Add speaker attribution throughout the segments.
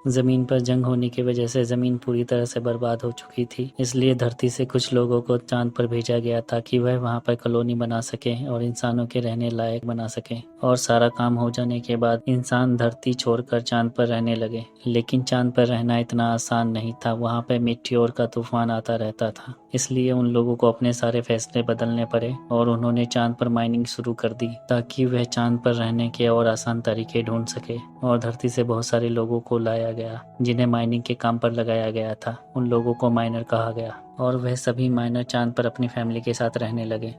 Speaker 1: जमीन पर जंग होने की वजह से जमीन पूरी तरह से बर्बाद हो चुकी थी, इसलिए धरती से कुछ लोगों को चांद पर भेजा गया ताकि वह वहां पर कॉलोनी बना सके और इंसानों के रहने लायक बना सके। और सारा काम हो जाने के बाद इंसान धरती छोड़कर चांद पर रहने लगे। लेकिन चांद पर रहना इतना आसान नहीं था, वहां पर मीटियोर का तूफान आता रहता था, इसलिए उन लोगों को अपने सारे फैसले बदलने पड़े और उन्होंने चांद पर माइनिंग शुरू कर दी ताकि वह चांद पर रहने के और आसान तरीके ढूंढ सके। और धरती से बहुत सारे लोगों को लाया गया जिन्हें माइनिंग के काम पर लगाया गया था। उन लोगों को माइनर कहा गया और वह सभी माइनर चांद पर अपनी फैमिली के साथ रहने लगे।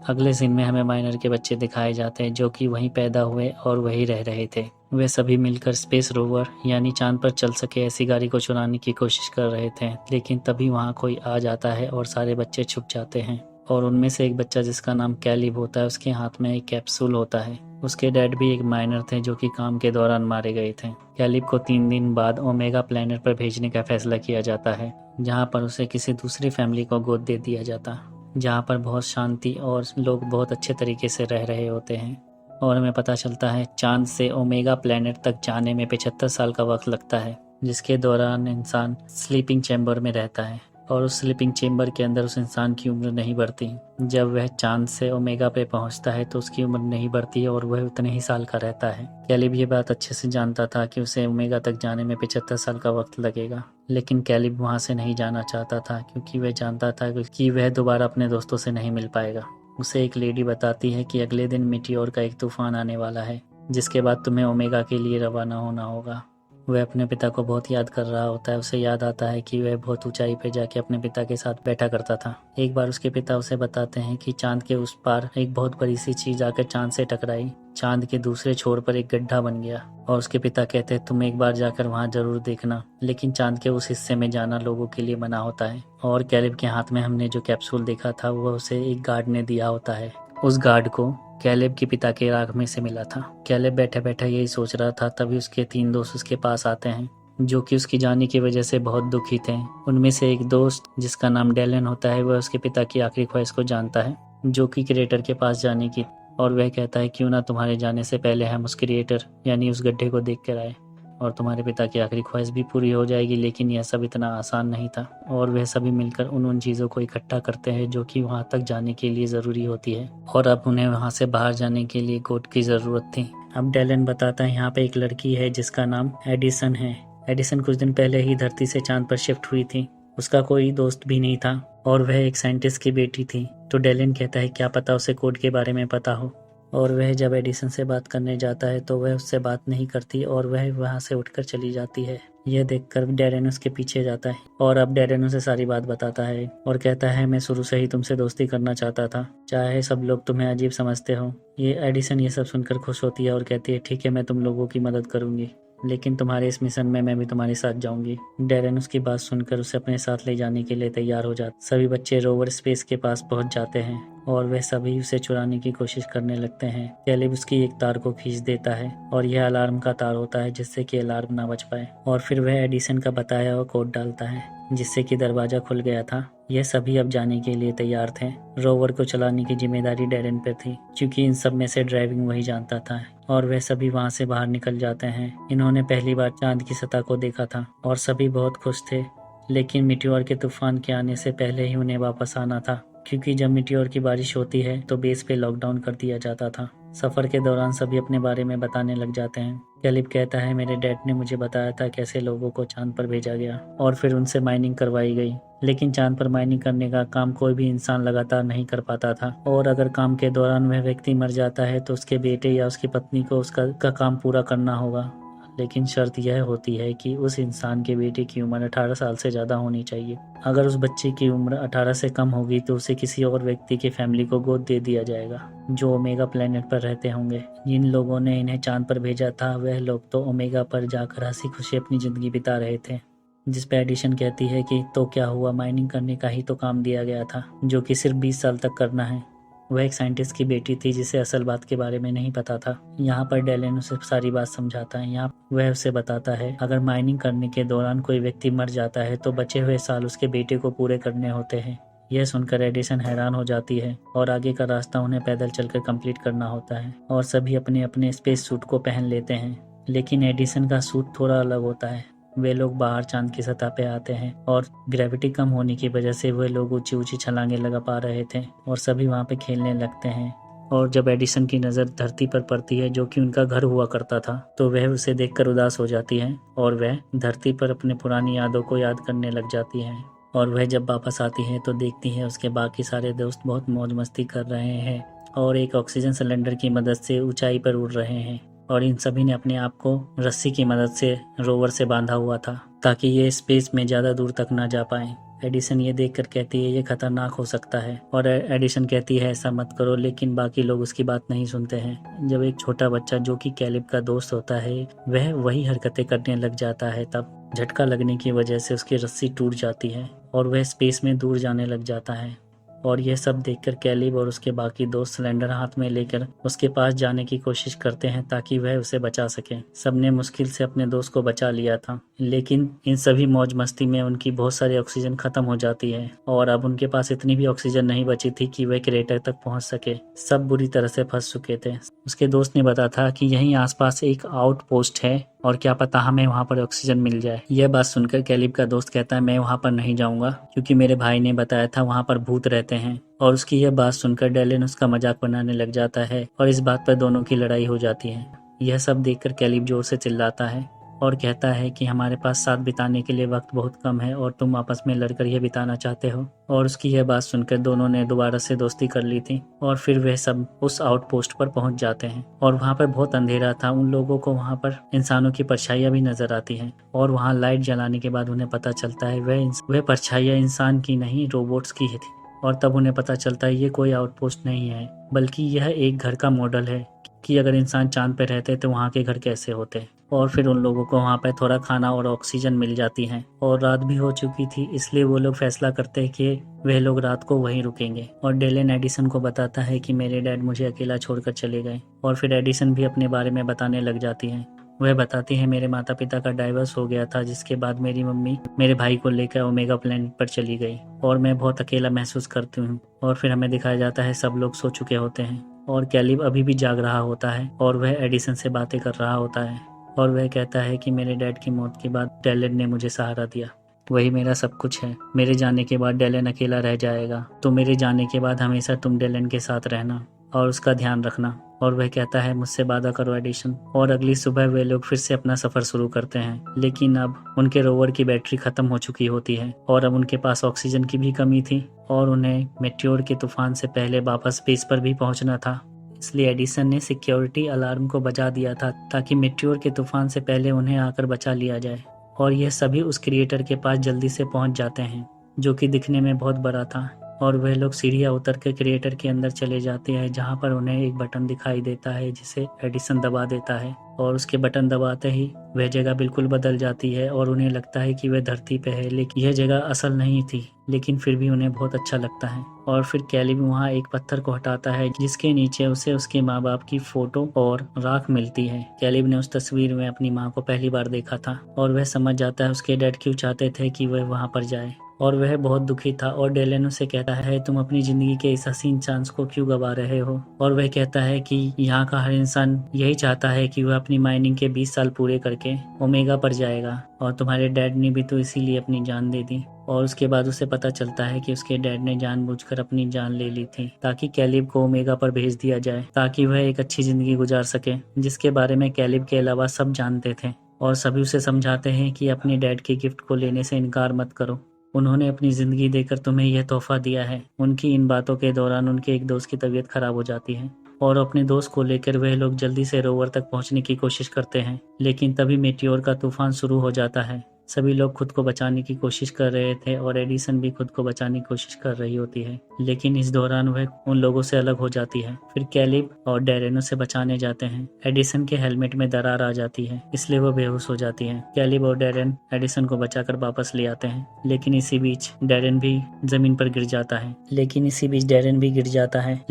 Speaker 1: अगले सीन में हमें माइनर के बच्चे दिखाए जाते हैं जो कि वहीं पैदा हुए और वहीं रह रहे थे। वे सभी मिलकर स्पेस रोवर यानी चांद पर चल सके ऐसी गाड़ी को चुराने की कोशिश कर रहे थे, लेकिन तभी वहां कोई आ जाता है और सारे बच्चे छुप जाते हैं। और उनमें से एक बच्चा जिसका नाम कैलिब होता है, उसके हाथ में एक कैप्सूल होता है। उसके डैड भी एक माइनर थे जो कि काम के दौरान मारे गए थे। कैलिब को 3 दिन बाद ओमेगा प्लेनेट पर भेजने का फैसला किया जाता है, जहां पर उसे किसी दूसरी फैमिली को गोद दे दिया जाता, जहां पर बहुत शांति और लोग बहुत अच्छे तरीके से रह रहे होते हैं। और हमें पता चलता है चांद से ओमेगा प्लेनेट तक जाने में 75 साल का वक्त लगता है, जिसके दौरान इंसान स्लीपिंग चैम्बर में रहता है और उस स्लीपिंग चैम्बर के अंदर उस इंसान की उम्र नहीं बढ़ती। जब वह चांद से ओमेगा पे पहुंचता है तो उसकी उम्र नहीं बढ़ती और वह उतने ही साल का रहता है। कैलिब ये बात अच्छे से जानता था कि उसे ओमेगा तक जाने में 75 साल का वक्त लगेगा, लेकिन कैलिब वहां से नहीं जाना चाहता था क्योंकि वह जानता था कि वह दोबारा अपने दोस्तों से नहीं मिल पाएगा। उसे एक लेडी बताती है कि अगले दिन मीटियोर का एक तूफान आने वाला है, जिसके बाद तुम्हें ओमेगा के लिए रवाना होना होगा। वह अपने पिता को बहुत याद कर रहा होता है। उसे याद आता है कि वह बहुत ऊंचाई पर जाके अपने पिता के साथ बैठा करता था। एक बार उसके पिता उसे बताते हैं कि चांद के उस पार एक बहुत बड़ी सी चीज आकर चांद से टकराई, चांद के दूसरे छोर पर एक गड्ढा बन गया। और उसके पिता कहते हैं तुम एक बार जाकर वहां जरूर देखना, लेकिन चांद के उस हिस्से में जाना लोगों के लिए मना होता है। और कैलिब के हाथ में हमने जो कैप्सूल देखा था वह उसे एक गार्ड ने दिया होता है। उस गार्ड को कैलेब के पिता के राग में से मिला था। कैलेब बैठा बैठा यही सोच रहा था, तभी उसके 3 दोस्त उसके पास आते हैं जो कि उसकी जाने की वजह से बहुत दुखी थे। उनमें से एक दोस्त जिसका नाम डेलन होता है, वह उसके पिता की आखिरी ख्वाहिश को जानता है जो कि क्रिएटर के पास जाने की, और वह कहता है क्यों ना तुम्हारे जाने से पहले हम उस क्रिएटर यानी उस गड्ढे को देख कर आए और तुम्हारे पिता की आखिरी ख्वाहिश भी पूरी हो जाएगी। लेकिन यह सब इतना आसान नहीं था और वह सभी मिलकर उन चीज़ों को इकट्ठा करते हैं जो कि वहां तक जाने के लिए ज़रूरी होती है। और अब उन्हें वहां से बाहर जाने के लिए कोड की ज़रूरत थी। अब डेलन बताता है यहाँ पे एक लड़की है जिसका नाम एडिसन है। एडिसन कुछ दिन पहले ही धरती से चांद पर शिफ्ट हुई थी। उसका कोई दोस्त भी नहीं था और वह एक साइंटिस्ट की बेटी थी। तो डेलन कहता है क्या पता उसे कोड के बारे में पता हो। और वह जब एडिसन से बात करने जाता है तो वह उससे बात नहीं करती और वह वहां से उठकर चली जाती है। यह देखकर डैरेन उसके पीछे जाता है और अब डैरेन उसे सारी बात बताता है और कहता है मैं शुरू से ही तुमसे दोस्ती करना चाहता था, चाहे सब लोग तुम्हें अजीब समझते हो। ये एडिसन ये सब सुनकर खुश होती है और कहती है ठीक है मैं तुम लोगों की मदद करूंगी, लेकिन तुम्हारे इस मिशन में मैं भी तुम्हारे साथ जाऊंगी। डैरेन उसकी बात सुनकर उसे अपने साथ ले जाने के लिए तैयार हो जाते। सभी बच्चे रोवर स्पेस के पास पहुंच जाते हैं और वह सभी उसे चुराने की कोशिश करने लगते हैं। कैलिब उसकी एक तार को खींच देता है और यह अलार्म का तार होता है जिससे कि अलार्म ना बज पाए। और फिर वह एडिसन का बताया हुआ कोड डालता है जिससे कि दरवाजा खुल गया था। यह सभी अब जाने के लिए तैयार थे। रोवर को चलाने की जिम्मेदारी डैरेन पर थी क्योंकि इन सब में से ड्राइविंग वही जानता था। और वह सभी वहां से बाहर निकल जाते हैं। इन्होंने पहली बार चांद की सतह को देखा था और सभी बहुत खुश थे, लेकिन मीटियोर के तूफान के आने से पहले ही उन्हें वापस आना था क्योंकि जब मीटियोर की बारिश होती है तो बेस पे लॉकडाउन कर दिया जाता था। सफर के दौरान सभी अपने बारे में बताने लग जाते हैं। कैलिब कहता है मेरे डैड ने मुझे बताया था कैसे लोगों को चांद पर भेजा गया और फिर उनसे माइनिंग करवाई गई, लेकिन चांद पर माइनिंग करने का काम कोई भी इंसान लगातार नहीं कर पाता था और अगर काम के दौरान वह व्यक्ति मर जाता है तो उसके बेटे या उसकी पत्नी को उसका काम पूरा करना होगा। लेकिन शर्त यह होती है कि उस इंसान के बेटे की उम्र 18 साल से ज़्यादा होनी चाहिए। अगर उस बच्चे की उम्र 18 से कम होगी तो उसे किसी और व्यक्ति की फैमिली को गोद दे दिया जाएगा जो ओमेगा प्लेनेट पर रहते होंगे। जिन लोगों ने इन्हें चांद पर भेजा था वह लोग तो ओमेगा पर जाकर हंसी खुशी अपनी ज़िंदगी बिता रहे थे। जिस पे एडिशन कहती है कि तो क्या हुआ, माइनिंग करने का ही तो काम दिया गया था जो कि सिर्फ 20 साल तक करना है। वह एक साइंटिस्ट की बेटी थी जिसे असल बात के बारे में नहीं पता था। यहाँ पर डेलेन उसे सारी बात समझाता है। यहाँ वह उसे बताता है अगर माइनिंग करने के दौरान कोई व्यक्ति मर जाता है तो बचे हुए साल उसके बेटे को पूरे करने होते हैं। यह सुनकर एडिसन हैरान हो जाती है और आगे का रास्ता उन्हें पैदल चलकर कंप्लीट करना होता है और सभी अपने अपने स्पेस सूट को पहन लेते हैं। लेकिन एडिसन का सूट थोड़ा अलग होता है। वे लोग बाहर चांद की सतह पे आते हैं और ग्रेविटी कम होने की वजह से वे लोग ऊंची ऊंची छलांगे लगा पा रहे थे और सभी वहाँ पे खेलने लगते हैं। और जब एडिसन की नज़र धरती पर पड़ती है जो कि उनका घर हुआ करता था, तो वह उसे देखकर उदास हो जाती है और वह धरती पर अपनी पुरानी यादों को याद करने लग जाती है। और वह जब वापस आती है तो देखती है उसके बाकी सारे दोस्त बहुत मौज मस्ती कर रहे हैं और एक ऑक्सीजन सिलेंडर की मदद से ऊंचाई पर उड़ रहे हैं और इन सभी ने अपने आप को रस्सी की मदद से रोवर से बांधा हुआ था ताकि ये स्पेस में ज़्यादा दूर तक ना जा पाए। एडिसन ये देखकर कहती है ये खतरनाक हो सकता है और एडिसन कहती है ऐसा मत करो, लेकिन बाकी लोग उसकी बात नहीं सुनते हैं। जब एक छोटा बच्चा जो कि कैलिब का दोस्त होता है वह वही हरकतें करने लग जाता है, तब झटका लगने की वजह से उसकी रस्सी टूट जाती है और वह स्पेस में दूर जाने लग जाता है। और यह सब देखकर कैलिब और उसके बाकी दोस्त सिलेंडर हाथ में लेकर उसके पास जाने की कोशिश करते हैं ताकि वह उसे बचा सके। सबने मुश्किल से अपने दोस्त को बचा लिया था, लेकिन इन सभी मौज मस्ती में उनकी बहुत सारी ऑक्सीजन खत्म हो जाती है और अब उनके पास इतनी भी ऑक्सीजन नहीं बची थी कि वह क्रेटर तक पहुंच सके। सब बुरी तरह से फंस चुके थे। उसके दोस्त ने बताया था कि यहीं आसपास एक आउटपोस्ट है और क्या पता हमें वहाँ पर ऑक्सीजन मिल जाए। यह बात सुनकर कैलिब का दोस्त कहता है मैं वहाँ पर नहीं जाऊँगा क्योंकि मेरे भाई ने बताया था वहाँ पर भूत रहते हैं। और उसकी यह बात सुनकर डेलन उसका मजाक बनाने लग जाता है और इस बात पर दोनों की लड़ाई हो जाती है। यह सब देखकर कैलिब जोर से चिल्लाता है और कहता है कि हमारे पास साथ बिताने के लिए वक्त बहुत कम है और तुम आपस में लड़कर यह बिताना चाहते हो। और उसकी यह बात सुनकर दोनों ने दोबारा से दोस्ती कर ली थी और फिर वे सब उस आउटपोस्ट पर पहुंच जाते हैं और वहां पर बहुत अंधेरा था। उन लोगों को वहां पर इंसानों की परछाइयां भी नजर आती हैं और वहां लाइट जलाने के बाद उन्हें पता चलता है वह परछाइयां इंसान की नहीं रोबोट्स की ही थी। और तब उन्हें पता चलता है ये कोई आउटपोस्ट नहीं है बल्कि यह एक घर का मॉडल है कि अगर इंसान चांद पर रहते तो वहाँ के घर कैसे होते। और फिर उन लोगों को वहाँ पर थोड़ा खाना और ऑक्सीजन मिल जाती है और रात भी हो चुकी थी, इसलिए वो लोग फैसला करते हैं कि वह लोग रात को वहीं रुकेंगे। और डेलन एडिसन को बताता है कि मेरे डैड मुझे अकेला छोड़कर चले गए। और फिर एडिसन भी अपने बारे में बताने लग जाती है। वह बताती है मेरे माता पिता का डाइवर्स हो गया था जिसके बाद मेरी मम्मी मेरे भाई को लेकर ओमेगा प्लेनेट पर चली गई और मैं बहुत अकेला महसूस करती हूँ। और फिर हमें दिखाया जाता है सब लोग सो चुके होते हैं और कैलिब अभी भी जाग रहा होता है और वह एडिसन से बातें कर रहा होता है और वह कहता है कि मेरे डैड की मौत के बाद डेलन ने मुझे सहारा दिया, वही मेरा सब कुछ है। मेरे जाने के बाद डेलन अकेला रह जाएगा, तो मेरे जाने के बाद हमेशा तुम डेलन के साथ रहना और उसका ध्यान रखना। और वह कहता है मुझसे वादा करो एडिसन। और अगली सुबह वे लोग फिर से अपना सफर शुरू करते हैं, लेकिन अब उनके रोवर की बैटरी खत्म हो चुकी होती है और अब उनके पास ऑक्सीजन की भी कमी थी और उन्हें मेट्योर के तूफान से पहले वापस स्पेस पर भी पहुंचना था। इसलिए एडिसन ने सिक्योरिटी अलार्म को बजा दिया था ताकि मेट्योर के तूफान से पहले उन्हें आकर बचा लिया जाए। और यह सभी उस क्रिएटर के पास जल्दी से पहुंच जाते हैं जो कि दिखने में बहुत बड़ा था और वह लोग सीढ़ियां उतर के क्रिएटर के अंदर चले जाते हैं जहां पर उन्हें एक बटन दिखाई देता है जिसे एडिसन दबा देता है और उसके बटन दबाते ही वह जगह बिल्कुल बदल जाती है और उन्हें लगता है कि वह धरती पे है, लेकिन यह जगह असल नहीं थी, लेकिन फिर भी उन्हें बहुत अच्छा लगता है। और फिर कैलिब वहाँ एक पत्थर को हटाता है जिसके नीचे उसे उसके माँ बाप की फोटो और राख मिलती है। कैलिब ने उस तस्वीर में अपनी माँ को पहली बार देखा था और वह समझ जाता है उसके डैड क्यों चाहते थे कि वह वहाँ पर जाए और वह बहुत दुखी था। और डेलन उसे कहता है तुम अपनी जिंदगी के इस हसीन चांस को क्यों गवा रहे हो। और वह कहता है कि यहाँ का हर इंसान यही चाहता है कि वह अपनी माइनिंग के 20 साल पूरे करके ओमेगा पर जाएगा और तुम्हारे डैड ने भी तो इसीलिए अपनी जान दे दी। और उसके बाद उसे पता चलता है कि उसके डैड ने जानबूझकर अपनी जान ले ली थी ताकि कैलिब को ओमेगा पर भेज दिया जाए ताकि वह एक अच्छी जिंदगी गुजार सके, जिसके बारे में कैलिब के अलावा सब जानते थे। और सभी उसे समझाते हैं कि अपने डैड के गिफ्ट को लेने से इनकार मत करो, उन्होंने अपनी जिंदगी देकर तुम्हें यह तोहफा दिया है। उनकी इन बातों के दौरान उनके एक दोस्त की तबीयत खराब हो जाती है और अपने दोस्त को लेकर वह लोग जल्दी से रोवर तक पहुंचने की कोशिश करते हैं, लेकिन तभी मेटियोर का तूफान शुरू हो जाता है। सभी लोग खुद को बचाने की कोशिश कर रहे थे और एडिसन भी खुद को बचाने की कोशिश कर रही होती है, लेकिन इस दौरान वह उन लोगों से अलग हो जाती है। फिर कैलिब और डेरेन उसे बचाने जाते हैं। एडिसन के हेलमेट में दरार आ जाती है, इसलिए वो बेहोश हो जाती है। कैलिब और डेरेन एडिसन को बचाकर वापस ले आते हैं, लेकिन इसी बीच डेरेन भी जमीन पर गिर जाता है।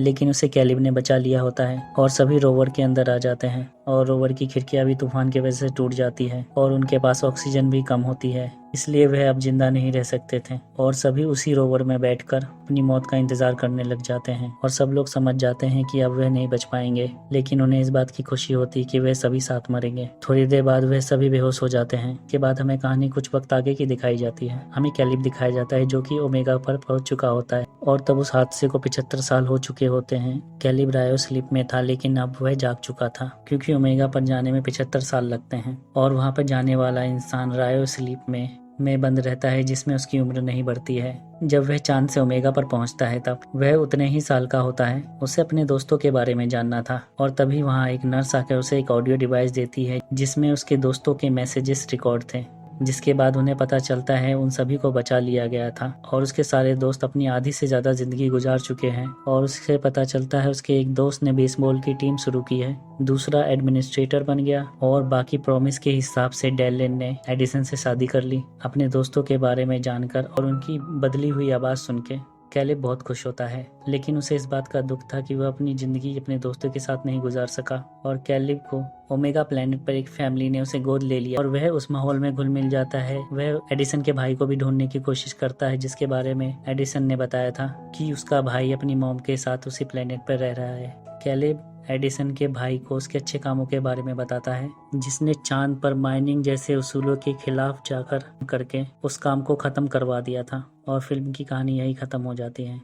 Speaker 1: लेकिन उसे कैलिब ने बचा लिया होता है और सभी रोवर के अंदर आ जाते हैं और रोवर की खिड़कियां भी तूफान की वजह से टूट जाती है और उनके पास ऑक्सीजन भी कम होती है। इसलिए वह अब जिंदा नहीं रह सकते थे और सभी उसी रोवर में बैठकर अपनी मौत का इंतजार करने लग जाते हैं और सब लोग समझ जाते हैं कि अब वह नहीं बच पाएंगे, लेकिन उन्हें इस बात की खुशी होती कि वह सभी साथ मरेंगे। थोड़ी देर बाद वह सभी बेहोश हो जाते हैं। के बाद हमें कहानी कुछ वक्त आगे की दिखाई जाती है। हमें कैलिब दिखाया जाता है जो कि ओमेगा पर पहुंच चुका होता है और तब उस हादसे को 75 साल हो चुके होते हैं। कैलिब रायो स्लीप में था, लेकिन अब वह जाग चुका था क्योंकि ओमेगा पर जाने में 75 साल लगते हैं और वहां पर जाने वाला इंसान रायो स्लीप में बंद रहता है, जिसमें उसकी उम्र नहीं बढ़ती है। जब वह चांद से ओमेगा पर पहुंचता है तब वह उतने ही साल का होता है। उसे अपने दोस्तों के बारे में जानना था और तभी वहां एक नर्स आकर उसे एक ऑडियो डिवाइस देती है जिसमें उसके दोस्तों के मैसेजेस रिकॉर्ड थे, जिसके बाद उन्हें पता चलता है उन सभी को बचा लिया गया था और उसके सारे दोस्त अपनी आधी से ज्यादा जिंदगी गुजार चुके हैं। और उससे पता चलता है उसके एक दोस्त ने बेसबॉल की टीम शुरू की है, दूसरा एडमिनिस्ट्रेटर बन गया और बाकी प्रॉमिस के हिसाब से डेलिन ने एडिसन से शादी कर ली। अपने दोस्तों के बारे में जानकर और उनकी बदली हुई आवाज सुन के कैलिब बहुत खुश होता है, लेकिन उसे इस बात का दुख था कि वह अपनी जिंदगी अपने दोस्तों के साथ नहीं गुजार सका। और कैलिब को ओमेगा प्लेनेट पर एक फैमिली ने उसे गोद ले लिया और वह उस माहौल में घुल मिल जाता है। वह एडिसन के भाई को भी ढूंढने की कोशिश करता है, जिसके बारे में एडिसन ने बताया था कि उसका भाई अपनी मॉम के साथ उसी प्लेनेट पर रह रहा है। कैलिब एडिसन के भाई को उसके अच्छे कामों के बारे में बताता है, जिसने चांद पर माइनिंग जैसे उसूलों के खिलाफ जाकर करके उस काम को खत्म करवा दिया था और फिल्म की कहानी यही खत्म हो जाती है।